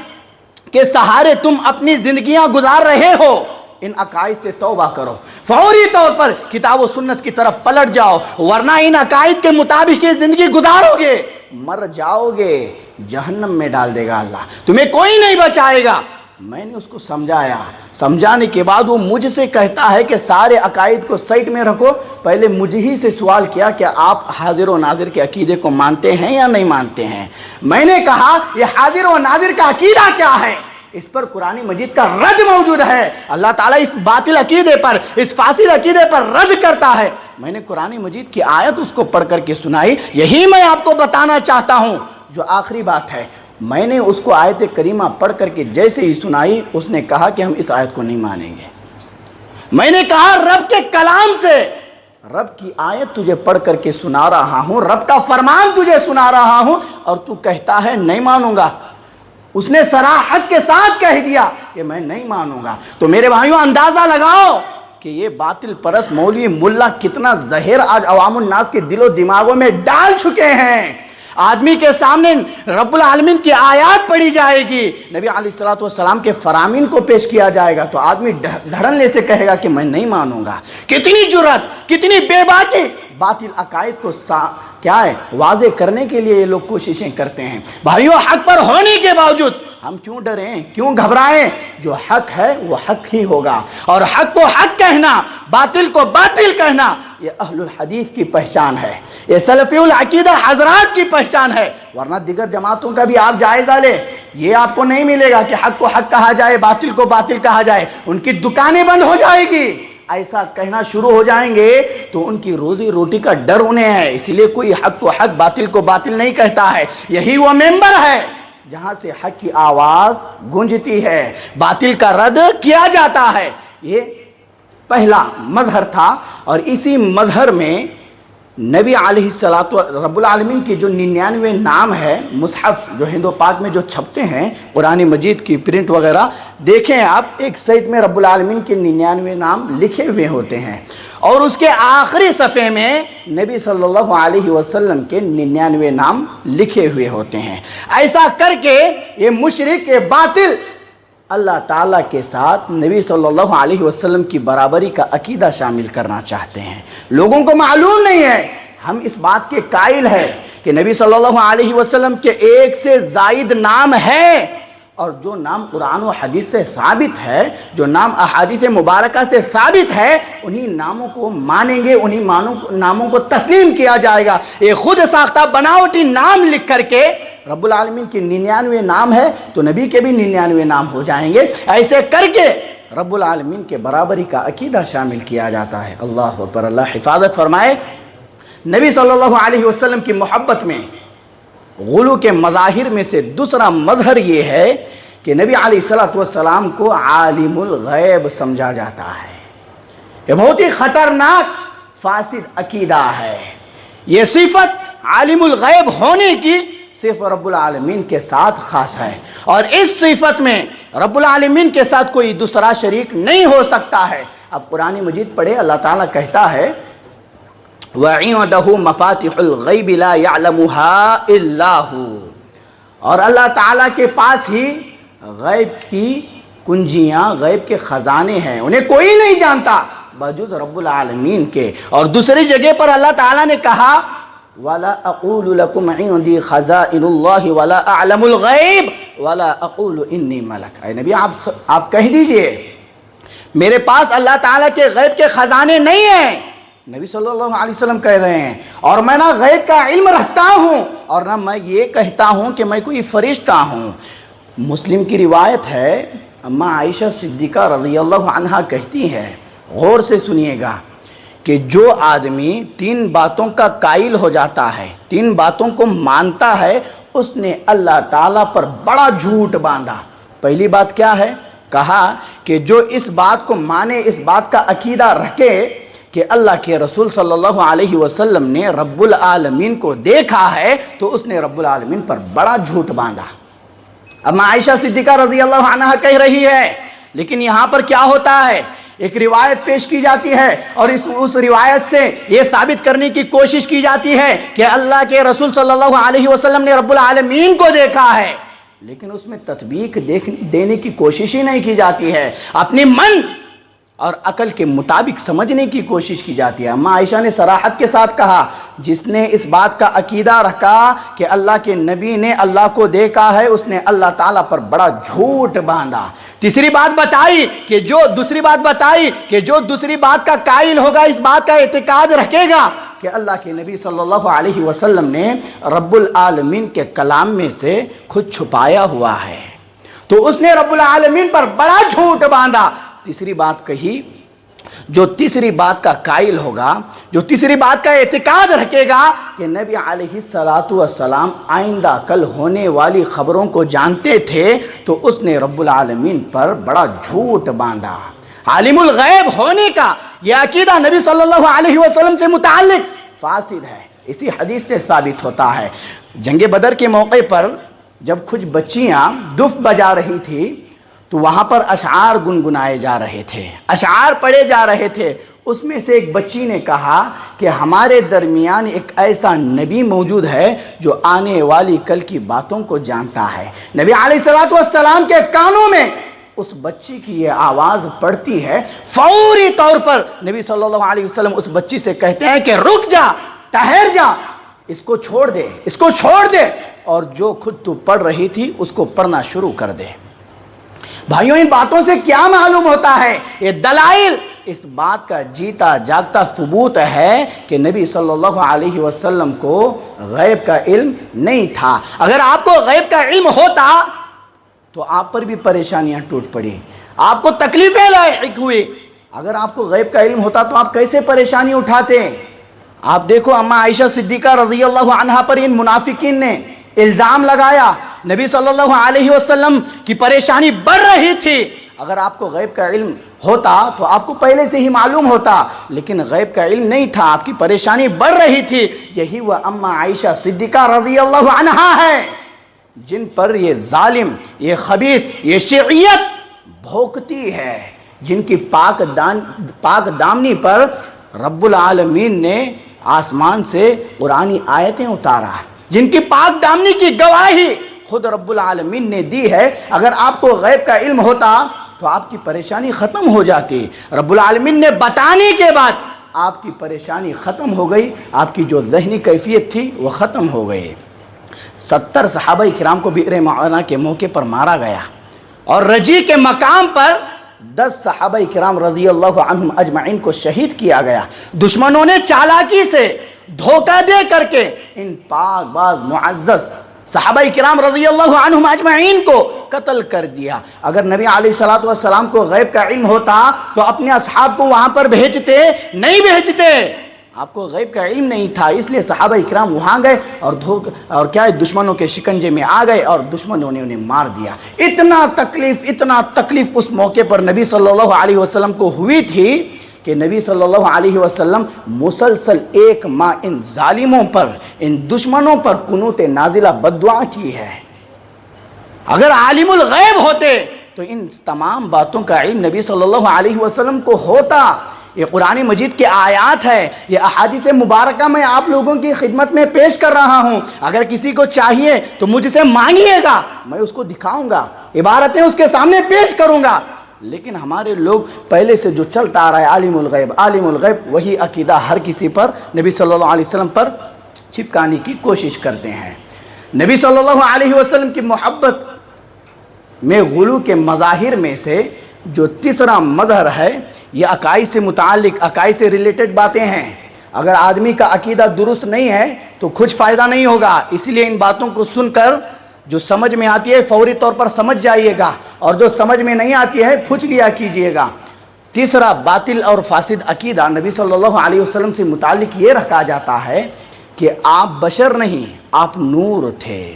کے سہارے تم اپنی زندگیاں گزار رہے ہو، ان عقائد سے توبہ کرو، فوری طور پر کتاب و سنت کی طرف پلٹ جاؤ، ورنہ ان عقائد کے مطابق یہ زندگی گزارو گے، مر جاؤ گے، جہنم میں ڈال دے گا اللہ، تمہیں کوئی نہیں بچائے گا۔ میں نے اس کو سمجھایا، سمجھانے کے بعد وہ مجھ سے کہتا ہے کہ سارے عقائد کو سائٹ میں رکھو۔ پہلے مجھ ہی سے سوال کیا کہ آپ حاضر و ناظر کے عقیدے کو مانتے ہیں یا نہیں مانتے ہیں؟ میں نے کہا یہ حاضر و ناظر کا عقیدہ کیا ہے؟ اس پر قرآن مجید کا رد موجود ہے۔ اللہ تعالیٰ اس باطل عقیدے پر، اس فاسد عقیدے پر رد کرتا ہے۔ میں نے قرآن مجید کی آیت اس کو پڑھ کر کے سنائی۔ یہی میں آپ کو بتانا چاہتا ہوں۔ جو آخری بات ہے، میں نے اس کو آیت کریمہ پڑھ کر کے جیسے ہی سنائی، اس نے کہا کہ ہم اس آیت کو نہیں مانیں گے۔ میں نے کہا رب کے کلام سے، رب کی آیت تجھے پڑھ کر کے سنا رہا ہوں، رب کا فرمان تجھے سنا رہا ہوں اور تو کہتا ہے نہیں مانوں گا۔ اس نے صراحت کے ساتھ کہہ دیا کہ میں نہیں مانوں گا۔ تو میرے بھائیوں اندازہ لگاؤ کہ یہ باطل پرست مولوی ملا کتنا زہر آج عوام الناس کے دل و دماغوں میں ڈال چکے ہیں۔ آدمی کے سامنے رب العالمین کی آیات پڑھی جائے گی، نبی علیہ السلام کے فرامین کو پیش کیا جائے گا تو آدمی دھڑلے سے کہے گا کہ میں نہیں مانوں گا۔ کتنی جرأت، کتنی بے باکی! باطل عقائد کو کیا ہے واضح کرنے کے لیے یہ لوگ کوششیں کرتے ہیں۔ بھائیوں، حق پر ہونے کے باوجود ہم کیوں ڈریں، کیوں گھبرائیں؟ جو حق ہے وہ حق ہی ہوگا، اور حق کو حق کہنا، باطل کو باطل کہنا، یہ اہل الحدیث کی پہچان ہے، یہ سلفی العقیدہ حضرات کی پہچان ہے۔ ورنہ دیگر جماعتوں کا بھی آپ جائزہ لیں، یہ آپ کو نہیں ملے گا کہ حق کو حق کہا جائے، باطل کو باطل کہا جائے۔ ان کی دکانیں بند ہو جائے گی، ایسا کہنا شروع ہو جائیں گے تو ان کی روزی روٹی کا ڈر انہیں ہے، اس لیے کوئی حق کو حق، باطل کو باطل نہیں کہتا ہے۔ یہی وہ ممبر ہے جہاں سے حق کی آواز گونجتی ہے، باطل کا رد کیا جاتا ہے۔ یہ پہلا مظہر تھا، اور اسی مظہر میں نبی علیہ رب العالمین کی جو 99 نام ہے، مصحف جو ہند و پاک میں جو چھپتے ہیں، قرآن مجید کی پرنٹ وغیرہ دیکھیں آپ، ایک سائٹ میں رب العالمین کے 99 نام لکھے ہوئے ہوتے ہیں۔ اور اس کے آخری صفحے میں نبی صلی اللہ علیہ وسلم کے 99 نام لکھے ہوئے ہوتے ہیں۔ ایسا کر کے یہ مشرک، یہ باطل اللہ تعالیٰ کے ساتھ نبی صلی اللہ علیہ وسلم کی برابری کا عقیدہ شامل کرنا چاہتے ہیں۔ لوگوں کو معلوم نہیں ہے، ہم اس بات کے قائل ہیں کہ نبی صلی اللہ علیہ وسلم کے 1 سے زائد نام ہے، اور جو نام قرآن و حدیث سے ثابت ہے، جو نام احادیث مبارکہ سے ثابت ہے، انہی ناموں کو مانیں گے، انہی ناموں کو تسلیم کیا جائے گا۔ یہ خود ساختہ بناوٹی نام لکھ کر کے رب العالمین کی 99 نام ہے تو نبی کے بھی 99 نام ہو جائیں گے۔ ایسے کر کے رب العالمین کے برابری کا عقیدہ شامل کیا جاتا ہے۔ اللہ اکبر، اللہ حفاظت فرمائے۔ نبی صلی اللہ علیہ وسلم کی محبت میں غلو کے مظاہر میں سے دوسرا مظہر یہ ہے کہ نبی علیہ السلام کو عالم الغیب سمجھا جاتا ہے۔ یہ بہت ہی خطرناک فاسد عقیدہ ہے۔ یہ صفت عالم الغیب ہونے کی صرف رب العالمین کے ساتھ خاص ہے، اور اس صفت میں رب العالمین کے ساتھ کوئی دوسرا شریک نہیں ہو سکتا ہے۔ اب قرآن مجید پڑھے، اللہ تعالیٰ کہتا ہے وَعِندَهُ مَفَاتِحُ الْغَيْبِ لَا يَعْلَمُهَا إِلَّا هُوَ، اور اللہ تعالیٰ کے پاس ہی غیب کی کنجیاں، غیب کے خزانے ہیں، انہیں کوئی نہیں جانتا بجز رب العالمین کے۔ اور دوسری جگہ پر اللہ تعالیٰ نے کہا وَلَا أَقُولُ لَكُمْ عِنْدِي خَزَائِنُ اللَّهِ وَلَا أَعْلَمُ الْغَيْبِ وَلَا أَقُولُ إِنِّي مَلَكٌ۔ اے نبی آپ کہہ دیجئے میرے پاس اللہ تعالیٰ کے غیب کے خزانے نہیں ہیں، نبی صلی اللہ علیہ وسلم کہہ رہے ہیں، اور میں نہ غیب کا علم رکھتا ہوں اور نہ میں یہ کہتا ہوں کہ میں کوئی فرشتہ ہوں۔ مسلم کی روایت ہے، اما عائشہ صدیقہ رضی اللہ عنہا کہتی ہے، غور سے سنیے گا، کہ جو آدمی 3 باتوں کا قائل ہو جاتا ہے، 3 باتوں کو مانتا ہے، اس نے اللہ تعالیٰ پر بڑا جھوٹ باندھا۔ پہلی بات کیا ہے؟ کہا کہ جو اس بات کو مانے، اس بات کا عقیدہ رکھے کہ اللہ کے رسول صلی اللہ علیہ وسلم نے رب العالمین کو دیکھا ہے، تو اس نے رب العالمین پر بڑا جھوٹ باندھا۔ اما عائشہ صدیقہ رضی اللہ عنہا کہہ رہی ہے، لیکن یہاں پر کیا ہوتا ہے، ایک روایت پیش کی جاتی ہے اور اس روایت سے یہ ثابت کرنے کی کوشش کی جاتی ہے کہ اللہ کے رسول صلی اللہ علیہ وسلم نے رب العالمین کو دیکھا ہے، لیکن اس میں تطبیق دینے کی کوشش ہی نہیں کی جاتی ہے، اپنی من اور عقل کے مطابق سمجھنے کی کوشش کی جاتی ہے۔ اما عائشہ نے صراحت کے ساتھ کہا، جس نے اس بات کا عقیدہ رکھا کہ اللہ کے نبی نے اللہ کو دیکھا ہے، اس نے اللہ تعالیٰ پر بڑا جھوٹ باندھا۔ دوسری بات بتائی کہ جو دوسری بات کا قائل ہوگا، اس بات کا اعتقاد رکھے گا کہ اللہ کے نبی صلی اللہ علیہ وسلم نے رب العالمین کے کلام میں سے خود چھپایا ہوا ہے، تو اس نے رب العالمین پر بڑا جھوٹ باندھا۔ تیسری بات کہی، جو تیسری بات کا قائل ہوگا، جو تیسری بات کا اعتقاد رکھے گا کہ نبی علیہ السلام آئندہ کل ہونے والی خبروں کو جانتے تھے، تو اس نے رب العالمین پر بڑا جھوٹ باندھا۔ عالم الغیب ہونے کا یہ عقیدہ نبی صلی اللہ علیہ وسلم سے متعلق فاسد ہے، اسی حدیث سے ثابت ہوتا ہے۔ جنگ بدر کے موقع پر جب کچھ بچیاں دف بجا رہی تھی تو وہاں پر اشعار گنگنائے جا رہے تھے، اشعار پڑھے جا رہے تھے۔ اس میں سے ایک بچی نے کہا کہ ہمارے درمیان ایک ایسا نبی موجود ہے جو آنے والی کل کی باتوں کو جانتا ہے۔ نبی علیہ السلام کے کانوں میں اس بچی کی یہ آواز پڑتی ہے، فوری طور پر نبی صلی اللہ علیہ وسلم اس بچی سے کہتے ہیں کہ رک جا، ٹھہر جا، اس کو چھوڑ دے، اس کو چھوڑ دے، اور جو خود تو پڑھ رہی تھی اس کو پڑھنا شروع کر دے۔ بھائیوں، ان باتوں سے کیا معلوم ہوتا ہے؟ یہ دلائل اس بات کا جیتا جاگتا ثبوت ہے کہ نبی صلی اللہ علیہ وسلم کو غیب کا علم نہیں تھا۔ اگر آپ کو غیب کا علم ہوتا تو آپ پر بھی پریشانیاں ٹوٹ پڑی، آپ کو تکلیفیں لاحق ہوئی۔ اگر آپ کو غیب کا علم ہوتا تو آپ کیسے پریشانی اٹھاتے؟ آپ دیکھو، اما عائشہ صدیقہ رضی اللہ عنہا پر ان منافقین نے الزام لگایا، نبی صلی اللہ علیہ وسلم کی پریشانی بڑھ رہی تھی۔ اگر آپ کو غیب کا علم ہوتا تو آپ کو پہلے سے ہی معلوم ہوتا، لیکن غیب کا علم نہیں تھا، آپ کی پریشانی بڑھ رہی تھی۔ یہی وہ اما عائشہ صدیقہ رضی اللہ عنہا ہے جن پر یہ ظالم، یہ خبیث، یہ شیعیت بھونکتی ہے، جن کی پاک دامنی پر رب العالمین نے آسمان سے قرآنی آیتیں اتارا جن کی پاک دامنی کی گواہی خود رب العالمین نے دی ہے۔ اگر آپ کو غیب کا علم ہوتا تو آپ کی پریشانی ختم ہو جاتی۔ رب العالمین نے بتانے کے بعد آپ کی پریشانی ختم ہو گئی، آپ کی جو ذہنی کیفیت تھی وہ ختم ہو گئی۔ 70 صحابہ کرام کو بئر معونہ کے موقع پر مارا گیا اور رجی کے مقام پر 10 صحابہ کرام رضی اللہ عنہم اجمعین کو شہید کیا گیا۔ دشمنوں نے چالاکی سے دھوکہ دے کر کے ان پاک باز معزز صحابہ کرام رضی اللہ عنہم اجمعین کو قتل کر دیا۔ اگر نبی علیہ السلام کو غیب کا علم ہوتا تو اپنے اصحاب کو وہاں پر بھیجتے نہیں بھیجتے؟ آپ کو غیب کا علم نہیں تھا، اس لیے صحابہ کرام وہاں گئے اور کیا دشمنوں کے شکنجے میں آ گئے اور دشمنوں نے انہیں مار دیا۔ اتنا تکلیف اس موقع پر نبی صلی اللہ علیہ وسلم کو ہوئی تھی کہ نبی صلی اللہ علیہ وسلم مسلسل 1 ماہ ان ظالموں پر، ان دشمنوں پر قنوت نازلہ بددعا کی ہے۔ اگر عالم الغیب ہوتے تو ان تمام باتوں کا علم نبی صلی اللہ علیہ وسلم کو ہوتا۔ یہ قرآن مجید کے آیات ہے، یہ احادیث مبارکہ میں آپ لوگوں کی خدمت میں پیش کر رہا ہوں۔ اگر کسی کو چاہیے تو مجھ سے مانگیے گا، میں اس کو دکھاؤں گا، عبارتیں اس کے سامنے پیش کروں گا۔ لیکن ہمارے لوگ پہلے سے جو چلتا آ رہا ہے عالم الغیب، وہی عقیدہ ہر کسی پر نبی صلی اللہ علیہ وسلم پر چپکانے کی کوشش کرتے ہیں۔ نبی صلی اللہ علیہ وسلم کی محبت میں غلو کے مظاہر میں سے جو تیسرا مظہر ہے، یہ عقائد سے متعلق، عقائد سے ریلیٹڈ باتیں ہیں۔ اگر آدمی کا عقیدہ درست نہیں ہے تو کچھ فائدہ نہیں ہوگا، اس لیے ان باتوں کو سن کر جو سمجھ میں آتی ہے فوری طور پر سمجھ جائیے گا، اور جو سمجھ میں نہیں آتی ہے پوچھ لیا کیجئے گا۔ تیسرا باطل اور فاسد عقیدہ نبی صلی اللہ علیہ وسلم سے متعلق یہ رکھا جاتا ہے کہ آپ بشر نہیں، آپ نور تھے۔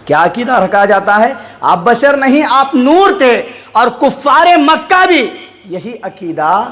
کیا عقیدہ رکھا جاتا ہے؟ آپ بشر نہیں، آپ نور تھے۔ اور کفار مکہ بھی یہی عقیدہ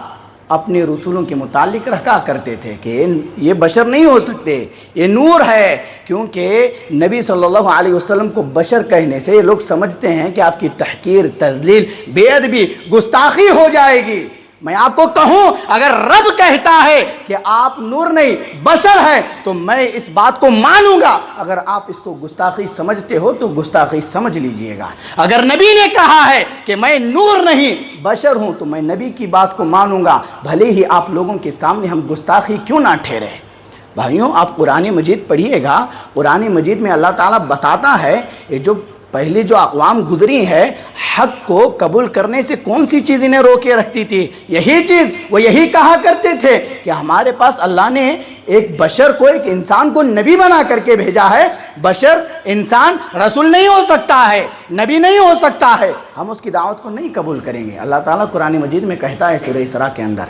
اپنے رسولوں کے متعلق رکھا کرتے تھے کہ یہ بشر نہیں ہو سکتے، یہ نور ہے، کیونکہ نبی صلی اللہ علیہ وسلم کو بشر کہنے سے یہ لوگ سمجھتے ہیں کہ آپ کی تحقیر، تذلیل، بے ادبی، گستاخی ہو جائے گی۔ میں آپ کو کہوں اگر رب کہتا ہے کہ آپ نور نہیں بشر ہے تو میں اس بات کو مانوں گا۔ اگر آپ اس کو گستاخی سمجھتے ہو تو گستاخی سمجھ لیجئے گا۔ اگر نبی نے کہا ہے کہ میں نور نہیں بشر ہوں تو میں نبی کی بات کو مانوں گا، بھلے ہی آپ لوگوں کے سامنے ہم گستاخی کیوں نہ ٹھہرے۔ بھائیوں، آپ قرآن مجید پڑھیے گا، قرآن مجید میں اللہ تعالیٰ بتاتا ہے یہ جو پہلی جو اقوام گزری ہے حق کو قبول کرنے سے کون سی چیز انہیں روکے رکھتی تھی؟ یہی چیز وہ یہی کہا کرتے تھے کہ ہمارے پاس اللہ نے ایک بشر کو، ایک انسان کو نبی بنا کر کے بھیجا ہے۔ بشر، انسان رسول نہیں ہو سکتا ہے، نبی نہیں ہو سکتا ہے، ہم اس کی دعوت کو نہیں قبول کریں گے۔ اللہ تعالیٰ قرآن مجید میں کہتا ہے سورہ اسراء کے اندر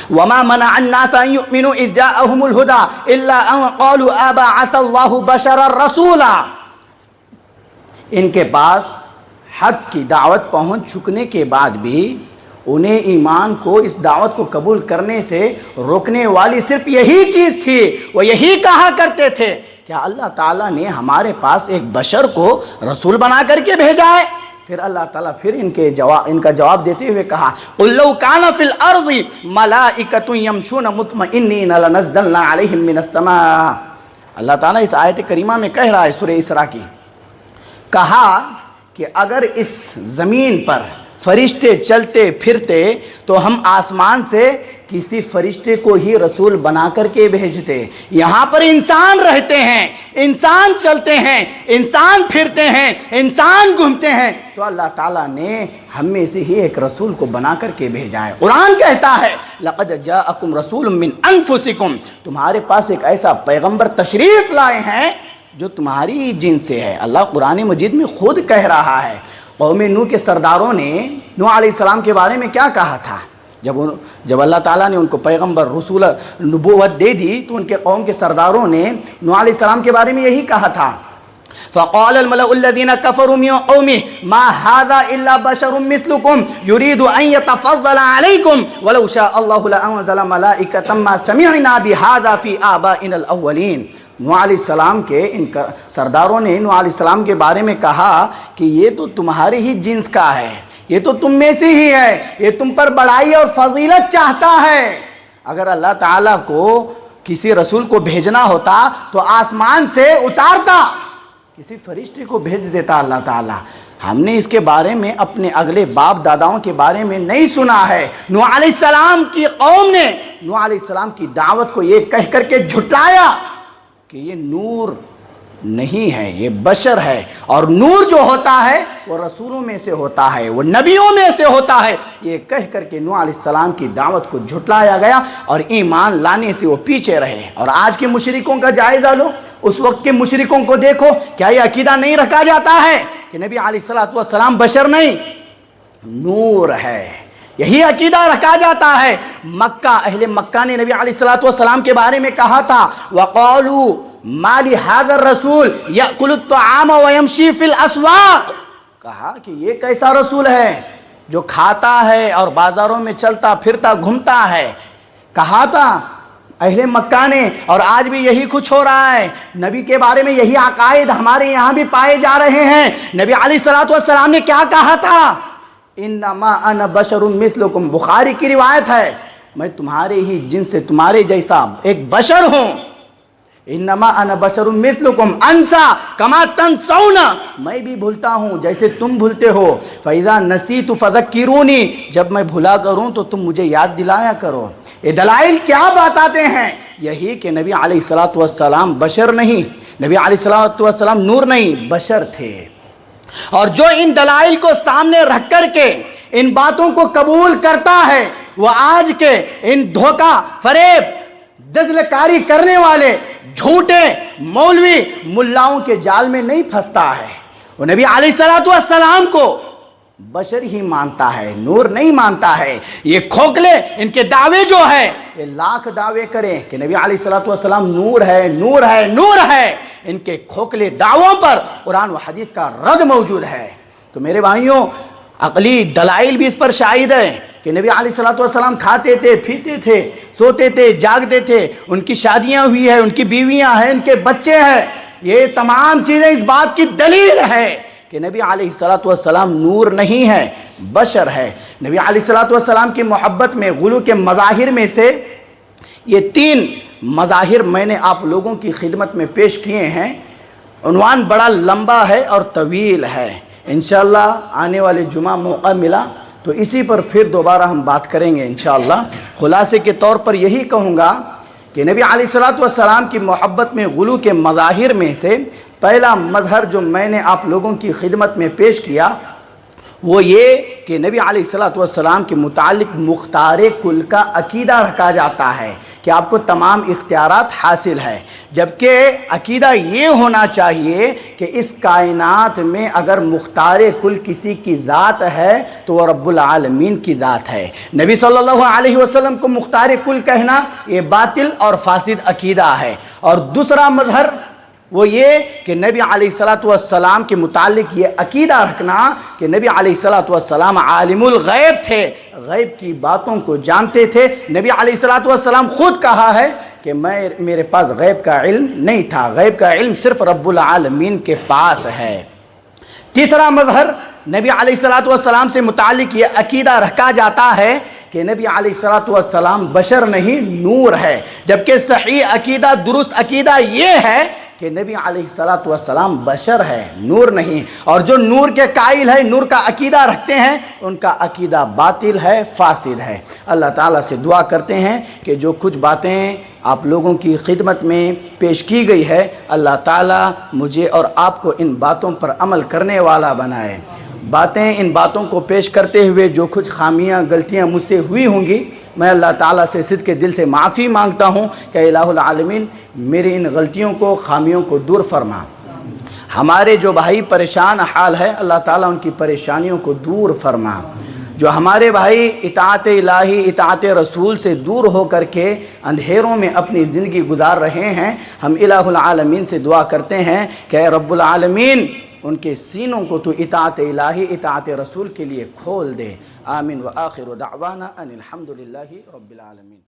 وَمَا مَنَعَ النَّاسَ أَن يُؤْمِنُوا إِذْ جَاءَهُمُ الْهُدَىٰ إِلَّا أَن قَالُوا أَبَعَثَ اللَّهُ بَشَرًا رَّسُولًا۔ ان کے پاس حق کی دعوت پہنچ چکنے کے بعد بھی انہیں ایمان کو، اس دعوت کو قبول کرنے سے روکنے والی صرف یہی چیز تھی، وہ یہی کہا کرتے تھے کیا اللہ تعالیٰ نے ہمارے پاس ایک بشر کو رسول بنا کر کے بھیجا ہے؟ پھر اللہ تعالیٰ ان کا جواب دیتے ہوئے کہا قُلْ لَوْ كَانَ فِي الْأَرْضِ مَلَائِكَةٌ يَمْشُونَ مُطْمَئِنِّينَ لَنَزَّلْنَا عَلَيْهِم مِّنَ السَّمَاءِ۔ اللہ تعالیٰ اس آیت کریمہ میں کہہ رہا ہے سورہ اسراء کی، کہا کہ اگر اس زمین پر فرشتے چلتے پھرتے تو ہم آسمان سے کسی فرشتے کو ہی رسول بنا کر کے بھیجتے۔ یہاں پر انسان رہتے ہیں، انسان چلتے ہیں، انسان پھرتے ہیں، انسان گھومتے ہیں، تو اللہ تعالیٰ نے ہم میں سے ہی ایک رسول کو بنا کر کے بھیجا ہے۔ قرآن کہتا ہے لَقَدْ جَاءَكُمْ رَسُولٌ مِّنْ أَنفُسِكُمْ، تمہارے پاس ایک ایسا پیغمبر تشریف لائے ہیں جو تمہاری جن سے ہے۔ اللہ قرآن مجید میں خود کہہ رہا ہے۔ قوم نوح کے سرداروں نے نوح علیہ السلام کے بارے میں کیا کہا تھا؟ جب اللہ تعالیٰ نے ان کو پیغمبر، رسول، نبوت دے دی تو ان کے قوم کے سرداروں نے نوح علیہ السلام کے بارے میں یہی کہا تھا فَقَالَ الْمَلَأُ الَّذِينَ كَفَرُوا مِنْ قَوْمِهِ مَا هَذَا إِلَّا بَشَرٌ مِثْلُكُمْ يُرِيدُ أَنْ يَتَفَضَّلَ عَلَيْكُمْ وَلَوْ شَاءَ اللَّهُ لَأَنزَلَ مَلَائِكَةً مَا سَمِعْنَا بِهَذَا فِي آبَائِنَا الْأَوَّلِينَ۔ نوح علیہ السلام کے ان سرداروں نے نوح علیہ السلام کے بارے میں کہا کہ یہ تو تمہارے ہی جنس کا ہے، یہ تو تم میں سے ہی ہے، یہ تم پر بڑائی اور فضیلت چاہتا ہے۔ اگر اللہ تعالیٰ کو کسی رسول کو بھیجنا ہوتا تو آسمان سے اتارتا، کسی فرشتے کو بھیج دیتا اللہ تعالیٰ۔ ہم نے اس کے بارے میں اپنے اگلے باپ داداؤں کے بارے میں نہیں سنا ہے۔ نوح علیہ السلام کی قوم نے نوح علیہ السلام کی دعوت کو یہ کہہ کر کے جھٹلایا کہ یہ نور نہیں ہے، یہ بشر ہے، اور نور جو ہوتا ہے وہ رسولوں میں سے ہوتا ہے، وہ نبیوں میں سے ہوتا ہے، یہ کہہ کر کے نوح علیہ السلام کی دعوت کو جھٹلایا گیا اور ایمان لانے سے وہ پیچھے رہے۔ اور آج کے مشرکوں کا جائزہ لو، اس وقت کے مشرکوں کو دیکھو، کیا یہ عقیدہ نہیں رکھا جاتا ہے کہ نبی علیہ السلام بشر نہیں، نور ہے؟ یہی عقیدہ رکھا جاتا ہے۔ مکہ، اہل مکہ نے نبی علیہ السلام کے بارے میں کہا تھا وَقَالُوا مَا لِهَذَا الرَّسُولِ يَأْكُلُ الطَّعَامَ وَيَمْشِي فِي الْأَسْوَاقِ، کہا کہ یہ کیسا رسول ہے جو کھاتا ہے اور بازاروں میں چلتا پھرتا گھومتا ہے؟ کہا تھا اہل مکہ نے، اور آج بھی یہی کچھ ہو رہا ہے۔ نبی کے بارے میں یہی عقائد ہمارے یہاں بھی پائے جا رہے ہیں۔ نبی علیہ السلام نے کیا کہا تھا؟ انما انا بشر مثلکم، بخاری کی روایت ہے، میں تمہارے ہی جن سے، تمہارے جیسا ایک بشر ہوں۔ انما انا بشر مثلکم انسا کما تنسون، میں بھی بھولتا ہوں جیسے تم بھولتے ہو۔ فاذا نسیت فذکرونی، جب میں بھولا کروں تو تم مجھے یاد دلایا کرو۔ یہ دلائل کیا بتاتے ہیں؟ یہی کہ نبی علیہ السلام بشر نہیں، نبی علیہ السلام نور نہیں، بشر تھے۔ اور جو ان دلائل کو سامنے رکھ کر کے ان باتوں کو قبول کرتا ہے، وہ آج کے ان دھوکہ فریب دجل کاری کرنے والے جھوٹے مولوی ملاؤں کے جال میں نہیں پھنستا ہے۔ وہ نبی علیہ السلام کو بشر ہی مانتا ہے، نور نہیں مانتا ہے۔ یہ کھوکھلے ان کے دعوے جو ہے، یہ لاکھ دعوے کریں کہ نبی علیہ السلام نور ہے، نور ہے، نور ہے، ان کے کھوکھلے دعووں پر قرآن و حدیث کا رد موجود ہے۔ تو میرے بھائیوں، عقلی دلائل بھی اس پر شاہد ہے کہ نبی علیہ السلام کھاتے تھے، پیتے تھے، سوتے تھے، جاگتے تھے، ان کی شادیاں ہوئی ہیں، ان کی بیویاں ہیں، ان کے بچے ہیں۔ یہ تمام چیزیں اس بات کی دلیل ہے کہ نبی علیہ السلام نور نہیں ہے، بشر ہے۔ نبی علیہ السلام کی محبت میں غلو کے مظاہر میں سے یہ 3 مظاہر میں نے آپ لوگوں کی خدمت میں پیش کیے ہیں۔ عنوان بڑا لمبا ہے اور طویل ہے، انشاءاللہ آنے والے جمعہ موقع ملا تو اسی پر پھر دوبارہ ہم بات کریں گے انشاءاللہ۔ خلاصے کے طور پر یہی کہوں گا کہ نبی علیہ السلام کی محبت میں غلو کے مظاہر میں سے پہلا مظہر جو میں نے آپ لوگوں کی خدمت میں پیش کیا وہ یہ کہ نبی علیہ السلام کے متعلق مختار کل کا عقیدہ رکھا جاتا ہے کہ آپ کو تمام اختیارات حاصل ہے، جبکہ عقیدہ یہ ہونا چاہیے کہ اس کائنات میں اگر مختار کل کسی کی ذات ہے تو وہ رب العالمین کی ذات ہے۔ نبی صلی اللہ علیہ وسلم کو مختار کل کہنا یہ باطل اور فاسد عقیدہ ہے۔ اور دوسرا مظہر وہ یہ کہ نبی علیہ السلام کے متعلق یہ عقیدہ رکھنا کہ نبی علیہ السلام عالم الغیب تھے، غیب کی باتوں کو جانتے تھے۔ نبی علیہ السلام خود کہا ہے کہ میرے پاس غیب کا علم نہیں تھا، غیب کا علم صرف رب العالمین کے پاس ہے۔ تیسرا مظہر نبی علیہ السلام سے متعلق یہ عقیدہ رکھا جاتا ہے کہ نبی علیہ السلام بشر نہیں، نور ہے، جبکہ صحیح عقیدہ، درست عقیدہ یہ ہے کہ نبی علیہ السلام بشر ہے، نور نہیں۔ اور جو نور کے قائل ہے، نور کا عقیدہ رکھتے ہیں، ان کا عقیدہ باطل ہے، فاسد ہے۔ اللہ تعالیٰ سے دعا کرتے ہیں کہ جو کچھ باتیں آپ لوگوں کی خدمت میں پیش کی گئی ہے، اللہ تعالیٰ مجھے اور آپ کو ان باتوں پر عمل کرنے والا بنائے۔ ان باتوں کو پیش کرتے ہوئے جو کچھ خامیاں، غلطیاں مجھ سے ہوئی ہوں گی، میں اللہ تعالیٰ سے صدق دل سے معافی مانگتا ہوں کہ الہ العالمین میری ان غلطیوں کو، خامیوں کو دور فرما۔ ہمارے جو بھائی پریشان حال ہے، اللہ تعالیٰ ان کی پریشانیوں کو دور فرما۔ جو ہمارے بھائی اطاعت الہی، اطاعت رسول سے دور ہو کر کے اندھیروں میں اپنی زندگی گزار رہے ہیں، ہم الہ العالمین سے دعا کرتے ہیں کہ اے رب العالمین ان کے سینوں کو تو اطاعت الہی، اطاعت رسول کے لیے کھول دے۔ آمین۔ وآخر دعوانا ان الحمدللہ رب العالمین۔